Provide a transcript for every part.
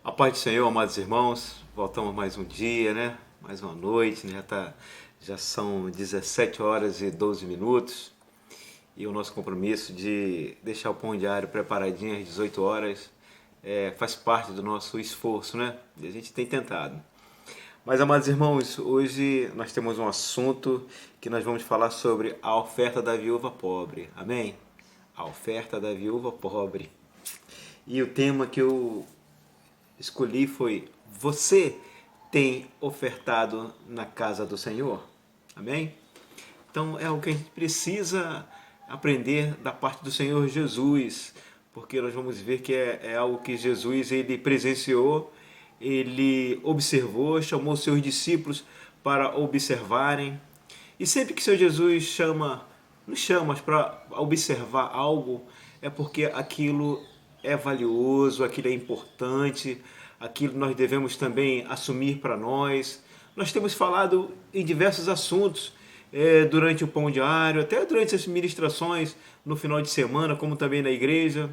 A paz do Senhor, amados irmãos, voltamos mais um dia, né? Mais uma noite, né? Já são 17 horas e 12 minutos e o nosso compromisso de deixar o pão diário preparadinho às 18 horas faz parte do nosso esforço, né? E a gente tem tentado. Mas, amados irmãos, hoje nós temos um assunto que nós vamos falar sobre a oferta da viúva pobre. Amém? A oferta da viúva pobre. E o tema que eu escolhi foi: você tem ofertado na casa do Senhor? Amém? Então é o que a gente precisa aprender da parte do Senhor Jesus, porque nós vamos ver que é algo que Jesus ele presenciou, ele observou, chamou seus discípulos para observarem. E sempre que o Senhor Jesus nos chama para observar algo, é porque aquilo é valioso, aquilo é importante, aquilo nós devemos também assumir para nós. Nós temos falado em diversos assuntos durante o pão diário, até durante as ministrações no final de semana, como também na igreja.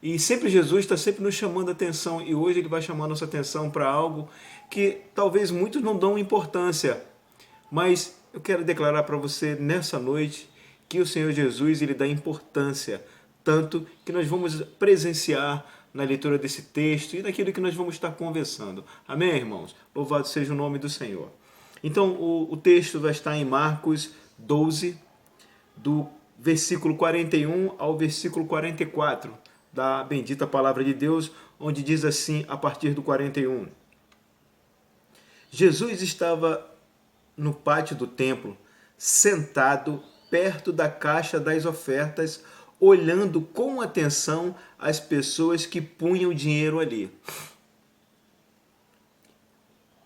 E sempre Jesus está sempre nos chamando a atenção, e hoje ele vai chamar a nossa atenção para algo que talvez muitos não dão importância, mas eu quero declarar para você nessa noite que o Senhor Jesus ele dá importância, tanto que nós vamos presenciar na leitura desse texto e naquilo que nós vamos estar conversando. Amém, irmãos? Louvado seja o nome do Senhor. Então, o texto vai estar em Marcos 12, do versículo 41 ao versículo 44, da bendita palavra de Deus, onde diz assim, a partir do 41. Jesus estava no pátio do templo, sentado perto da caixa das ofertas, olhando com atenção as pessoas que punham dinheiro ali.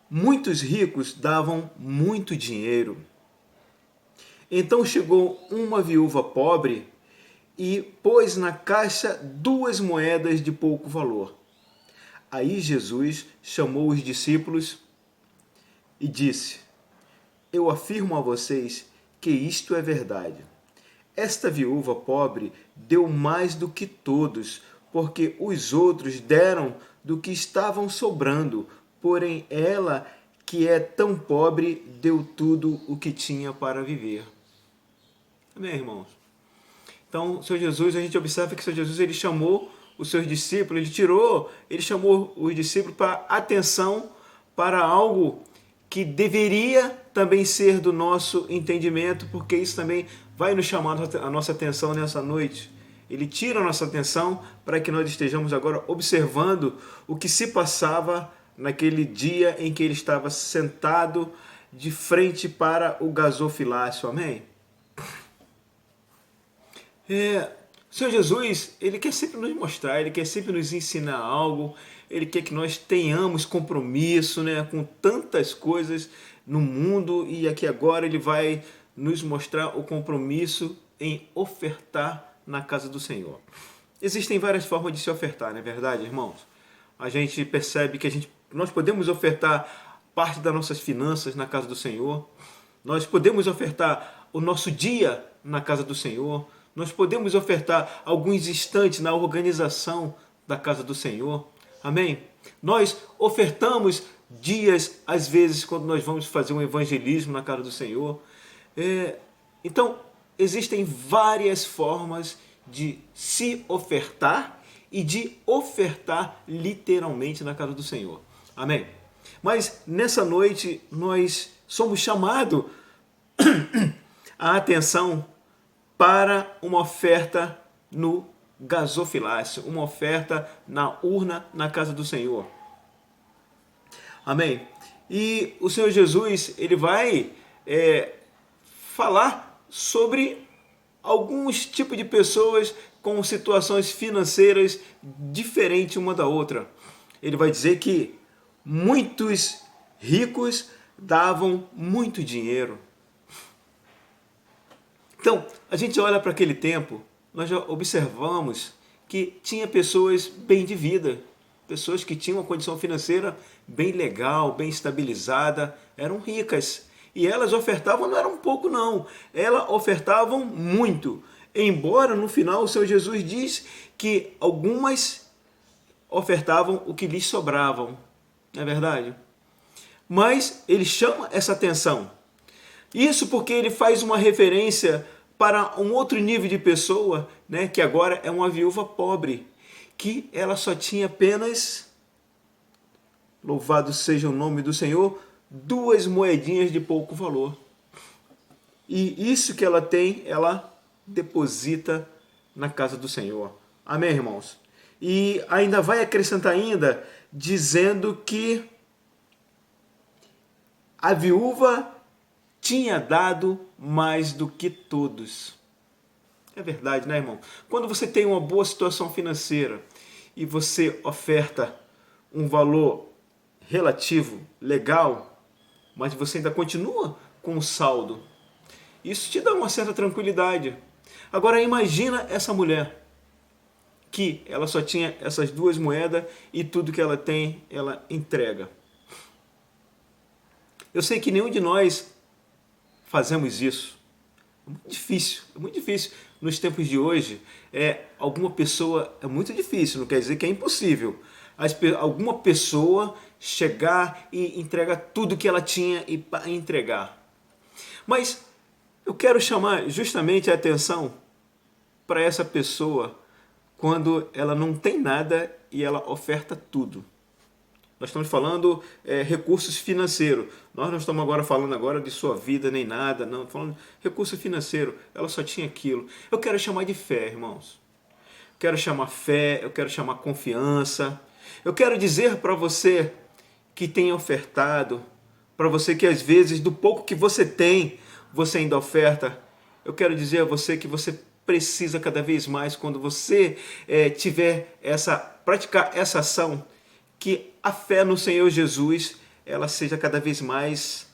Muitos ricos davam muito dinheiro. Então chegou uma viúva pobre e pôs na caixa 2 moedas de pouco valor. Aí Jesus chamou os discípulos e disse: eu afirmo a vocês que isto é verdade. Esta viúva pobre deu mais do que todos, porque os outros deram do que estavam sobrando, porém ela, que é tão pobre, deu tudo o que tinha para viver. Amém, irmãos? Então, o Senhor Jesus, a gente observa que o Senhor Jesus ele chamou os seus discípulos, ele chamou os discípulos para atenção para algo que deveria também ser do nosso entendimento, porque isso também vai nos chamar a nossa atenção nessa noite. Ele tira a nossa atenção para que nós estejamos agora observando o que se passava naquele dia em que ele estava sentado de frente para o gasofilácio. Amém? O Senhor Jesus, ele quer sempre nos mostrar, ele quer sempre nos ensinar algo, ele quer que nós tenhamos compromisso, né, com tantas coisas no mundo, e aqui agora ele vai nos mostrar o compromisso em ofertar na casa do Senhor. Existem várias formas de se ofertar, não é verdade, irmãos? A gente percebe que nós podemos ofertar parte das nossas finanças na casa do Senhor, nós podemos ofertar o nosso dia na casa do Senhor, nós podemos ofertar alguns instantes na organização da casa do Senhor. Amém? Nós ofertamos dias, às vezes, quando nós vamos fazer um evangelismo na casa do Senhor. Então, existem várias formas de se ofertar e de ofertar literalmente na casa do Senhor. Amém? Mas nessa noite nós somos chamados a atenção para uma oferta no gasofilácio, uma oferta na urna na casa do Senhor. Amém? E o Senhor Jesus, ele vai falar sobre alguns tipos de pessoas com situações financeiras diferentes uma da outra. Ele vai dizer que muitos ricos davam muito dinheiro. Então, a gente olha para aquele tempo, nós já observamos que tinha pessoas bem de vida, pessoas que tinham uma condição financeira bem legal, bem estabilizada, eram ricas. E elas ofertavam, não era um pouco não, elas ofertavam muito. Embora no final o Senhor Jesus diz que algumas ofertavam o que lhes sobravam, não é verdade? Mas ele chama essa atenção. Isso porque ele faz uma referência para um outro nível de pessoa, né, que agora é uma viúva pobre, que ela só tinha apenas, louvado seja o nome do Senhor, 2 moedinhas de pouco valor. E isso que ela tem, ela deposita na casa do Senhor. Amém, irmãos? E ainda vai acrescentar ainda, dizendo que a viúva tinha dado mais do que todos. É verdade, né, irmão? Quando você tem uma boa situação financeira e você oferta um valor relativo, legal, mas você ainda continua com o saldo, isso te dá uma certa tranquilidade. Agora imagina essa mulher, que ela só tinha essas 2 moedas e tudo que ela tem, ela entrega. Eu sei que nenhum de nós fazemos isso. É muito difícil. Nos tempos de hoje, alguma pessoa, é muito difícil, não quer dizer que é impossível. Alguma pessoa chegar e entregar tudo que ela tinha e entregar. Mas eu quero chamar justamente a atenção para essa pessoa quando ela não tem nada e ela oferta tudo. Nós estamos falando recursos financeiros. Nós não estamos falando agora de sua vida nem nada, não. Falando de recurso financeiro. Ela só tinha aquilo. Eu quero chamar de fé, irmãos. Eu quero chamar fé, eu quero chamar confiança. Eu quero dizer para você que tem ofertado, para você que às vezes do pouco que você tem, você ainda oferta. Eu quero dizer a você que você precisa cada vez mais, quando você praticar essa ação, que a fé no Senhor Jesus, ela seja cada vez mais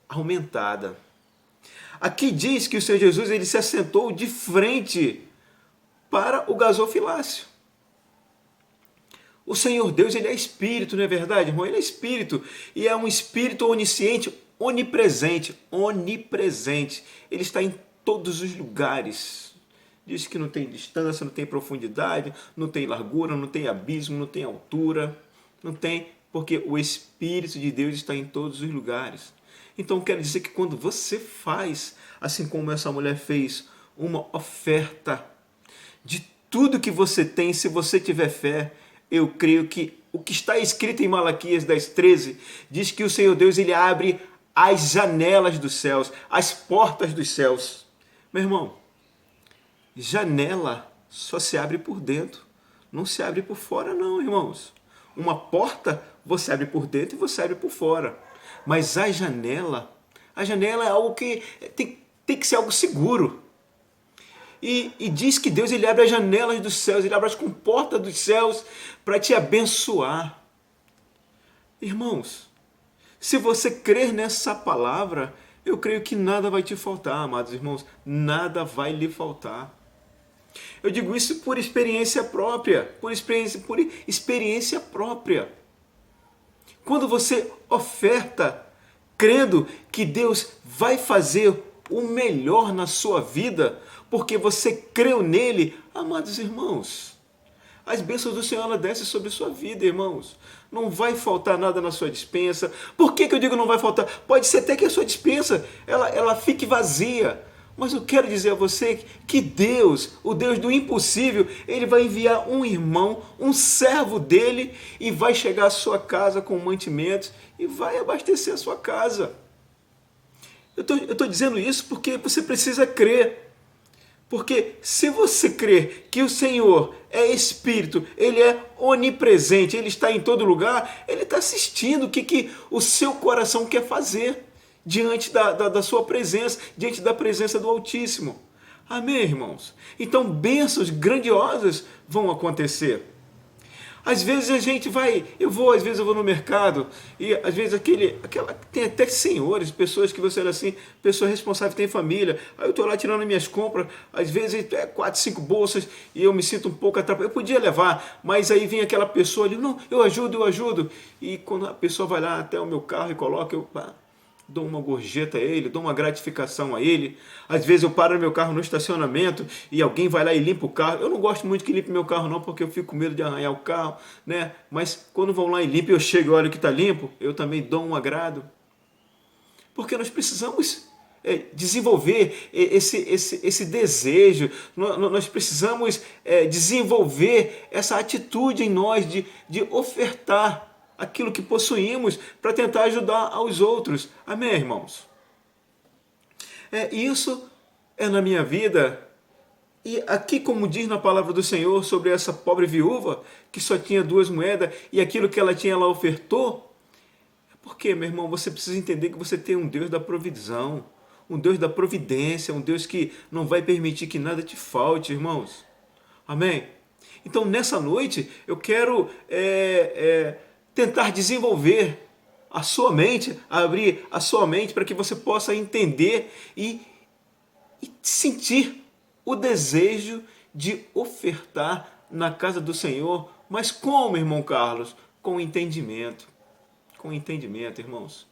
aumentada. Aqui diz que o Senhor Jesus, ele se assentou de frente para o gasofilácio. O Senhor Deus, ele é espírito, não é verdade, irmão? Ele é espírito, e é um espírito onisciente, onipresente. Ele está em todos os lugares. Diz que não tem distância, não tem profundidade, não tem largura, não tem abismo, não tem altura. Não tem, porque o Espírito de Deus está em todos os lugares. Então quero dizer que quando você faz, assim como essa mulher fez, uma oferta de tudo que você tem, se você tiver fé, eu creio que o que está escrito em Malaquias 10:13 diz que o Senhor Deus, ele abre as janelas dos céus, as portas dos céus. Meu irmão, janela só se abre por dentro, não se abre por fora não, irmãos. Uma porta você abre por dentro e você abre por fora. Mas a janela é algo que tem que ser algo seguro. E diz que Deus, ele abre as janelas dos céus, ele abre as comportas dos céus para te abençoar. Irmãos, se você crer nessa palavra, eu creio que nada vai te faltar, amados irmãos. Nada vai lhe faltar. Eu digo isso por experiência própria, por experiência própria. Quando você oferta, crendo que Deus vai fazer o melhor na sua vida, porque você creu nele, amados irmãos, as bênçãos do Senhor, ela desce sobre a sua vida, irmãos. Não vai faltar nada na sua despensa. Por que eu digo não vai faltar? Pode ser até que a sua despensa ela fique vazia. Mas eu quero dizer a você que Deus, o Deus do impossível, ele vai enviar um irmão, um servo dele, e vai chegar à sua casa com mantimentos e vai abastecer a sua casa. Eu estou dizendo isso porque você precisa crer. Porque se você crer que o Senhor é Espírito, ele é onipresente, ele está em todo lugar, ele está assistindo o que o seu coração quer fazer diante da sua presença, diante da presença do Altíssimo. Amém, irmãos? Então, bênçãos grandiosas vão acontecer. Às vezes a gente vai, às vezes eu vou no mercado e às vezes tem até senhores, pessoas que você olha assim, pessoa responsável, tem família, aí eu estou lá tirando minhas compras, às vezes 4, 5 bolsas e eu me sinto um pouco atrapalhado, eu podia levar, mas aí vem aquela pessoa ali, não, eu ajudo, e quando a pessoa vai lá até o meu carro e coloca, dou uma gorjeta a ele, dou uma gratificação a ele. Às vezes eu paro meu carro no estacionamento e alguém vai lá e limpa o carro. Eu não gosto muito que limpe meu carro não, porque eu fico com medo de arranhar o carro, né? Mas quando vão lá e limpam, eu chego e olho que está limpo, eu também dou um agrado. Porque nós precisamos desenvolver esse desejo, nós precisamos desenvolver essa atitude em nós de ofertar aquilo que possuímos para tentar ajudar aos outros. Amém, irmãos? Isso é na minha vida. E aqui, como diz na palavra do Senhor sobre essa pobre viúva que só tinha 2 moedas e aquilo que ela tinha ela ofertou, porque, meu irmão, você precisa entender que você tem um Deus da provisão, um Deus da providência, um Deus que não vai permitir que nada te falte, irmãos. Amém? Então, nessa noite, eu quero tentar desenvolver a sua mente, abrir a sua mente para que você possa entender e sentir o desejo de ofertar na casa do Senhor. Mas como, irmão Carlos? Com entendimento. Com entendimento, irmãos.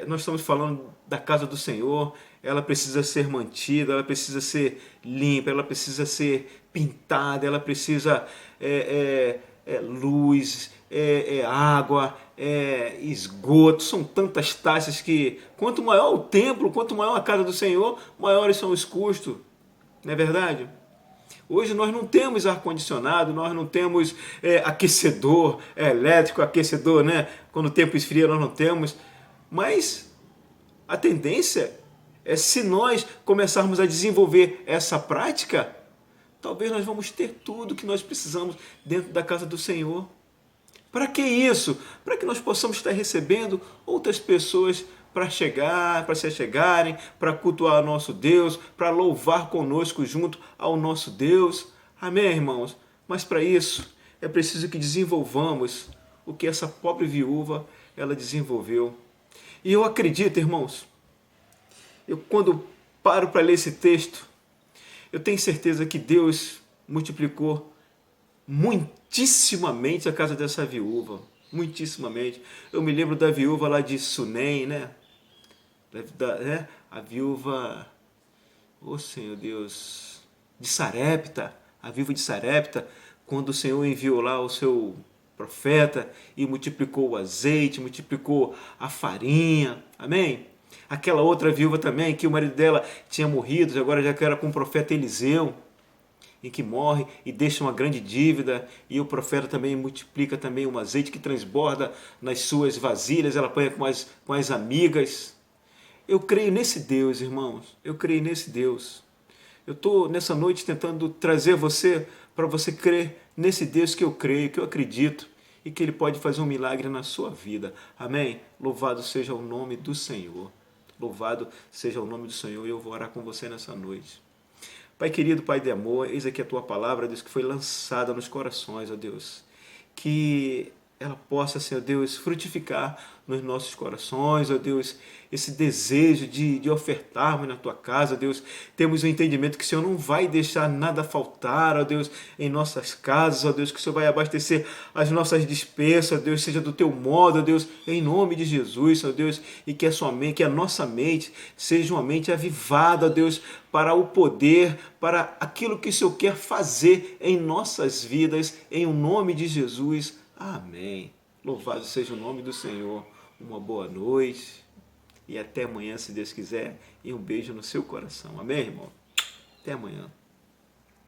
Nós estamos falando da casa do Senhor, ela precisa ser mantida, ela precisa ser limpa, ela precisa ser pintada, ela precisa luz, água, esgoto. São tantas taxas que quanto maior o templo, quanto maior a casa do Senhor, maiores são os custos. Não é verdade? Hoje nós não temos ar-condicionado, nós não temos aquecedor elétrico, aquecedor, né? Quando o tempo esfria nós não temos. Mas a tendência é, se nós começarmos a desenvolver essa prática, talvez nós vamos ter tudo que nós precisamos dentro da casa do Senhor. Para que isso? Para que nós possamos estar recebendo outras pessoas para se chegarem, para cultuar o nosso Deus, para louvar conosco junto ao nosso Deus. Amém, irmãos? Mas para isso é preciso que desenvolvamos o que essa pobre viúva ela desenvolveu. E eu acredito, irmãos, quando paro para ler esse texto, eu tenho certeza que Deus multiplicou muitíssimamente a casa dessa viúva. Muitíssimamente. Eu me lembro da viúva lá de Sunem, né? A viúva, Senhor Deus, de Sarepta, a viúva de Sarepta, quando o Senhor enviou lá o seu profeta e multiplicou o azeite, multiplicou a farinha, amém? Aquela outra viúva também, que o marido dela tinha morrido, agora já que era com o profeta Eliseu, em que morre e deixa uma grande dívida, e o profeta também multiplica também um azeite que transborda nas suas vasilhas, ela põe com as amigas. Eu creio nesse Deus, irmãos, eu creio nesse Deus. Eu estou nessa noite tentando trazer você para você crer nesse Deus que eu creio, que eu acredito e que Ele pode fazer um milagre na sua vida. Amém? Louvado seja o nome do Senhor. Louvado seja o nome do Senhor e eu vou orar com você nessa noite. Pai querido, Pai de amor, eis aqui a Tua palavra, Deus, que foi lançada nos corações, ó Deus. Que ela possa, Senhor Deus, frutificar nos nossos corações, ó Deus, esse desejo de ofertarmos na Tua casa, ó Deus. Temos o entendimento que o Senhor não vai deixar nada faltar, ó Deus, em nossas casas, ó Deus, que o Senhor vai abastecer as nossas despesas, ó Deus, seja do Teu modo, ó Deus, em nome de Jesus, ó Deus, e que a nossa mente seja uma mente avivada, ó Deus, para o poder, para aquilo que o Senhor quer fazer em nossas vidas, em o nome de Jesus. Amém. Louvado seja o nome do Senhor. Uma boa noite e até amanhã, se Deus quiser. E um beijo no seu coração. Amém, irmão? Até amanhã.